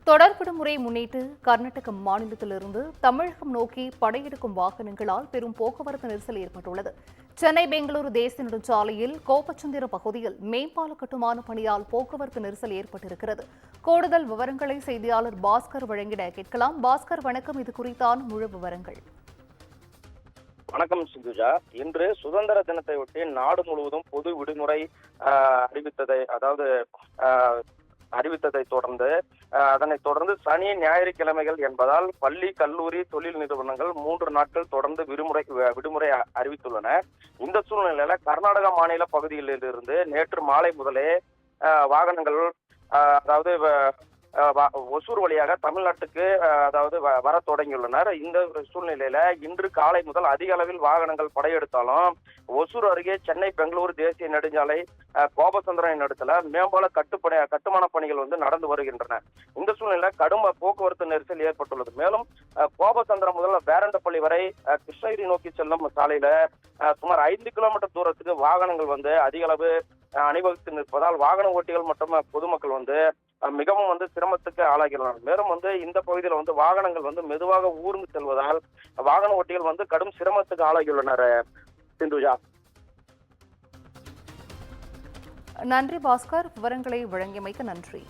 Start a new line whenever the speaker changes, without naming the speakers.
தொடர் விடுமுறை முன்னிட்டு கர்நாடக மாநிலத்திலிருந்து தமிழகம் நோக்கி படையெடுக்கும் வாகனங்களால் பெரும் போக்குவரத்து நெரிசல் ஏற்பட்டுள்ளது. சென்னை பெங்களூரு தேசிய நெடுஞ்சாலையில் கோப்பச்சந்திர பகுதியில் மேம்பால கட்டுமான பணியால் போக்குவரத்து நெரிசல் ஏற்பட்டிருக்கிறது. கூடுதல் விவரங்களை செய்தியாளர் பாஸ்கர் வழங்கிட கேட்கலாம். பாஸ்கர், வணக்கம். இது குறித்தான முழு விவரங்கள்.
வணக்கம் சிந்துஜா. இன்று சுதந்திர தினத்தை ஒட்டி நாடு முழுவதும் பொது விடுமுறை அறிவித்ததை தொடர்ந்து அதனைத் தொடர்ந்து சனி ஞாயிற்றுக்கிழமைகள் என்பதால் பள்ளி, கல்லூரி, தொழில் நிறுவனங்கள் 3 நாட்கள் தொடர்ந்து விடுமுறை அறிவித்துள்ளன. இந்த சூழ்நிலையில கர்நாடக மாநில பகுதிகளிலிருந்து நேற்று மாலை முதலே வாகனங்கள் ஒசூர் வழியாக தமிழ்நாட்டுக்கு வர தொடங்கியுள்ளனர். இந்த சூழ்நிலையில இன்று காலை முதல் அதிக அளவில் வாகனங்கள் படையெடுத்தாலும் ஒசூர் அருகே சென்னை பெங்களூரு தேசிய நெடுஞ்சாலை கோபச்சந்திரன் இடத்துல மேம்பால கட்டுமான பணிகள் நடந்து வருகின்றன. இந்த சூழ்நிலையில கடும் போக்குவரத்து நெரிசல் ஏற்பட்டுள்ளது. மேலும் கோபச்சந்திரம் முதல் வேரண்டப்பள்ளி வரை கிருஷ்ணகிரி நோக்கி செல்லும் சாலையில சுமார் 5 கிலோமீட்டர் தூரத்துக்கு வாகனங்கள் அதிக அளவு அணிவகுத்து நிற்பதால் வாகன ஓட்டிகள் மற்றும் பொதுமக்கள் மிகவும் சிரமத்துக்கு ஆளாகிறார்கள். மேலும் இந்த பகுதியில் வாகனங்கள் மெதுவாக ஊர்ந்து செல்வதால் வாகன ஓட்டிகள் கடும் சிரமத்துக்கு ஆளாகியுள்ளனர். சிந்துஜா,
நன்றி பாஸ்கர். விவரங்களை வழங்கியமைக்கு நன்றி.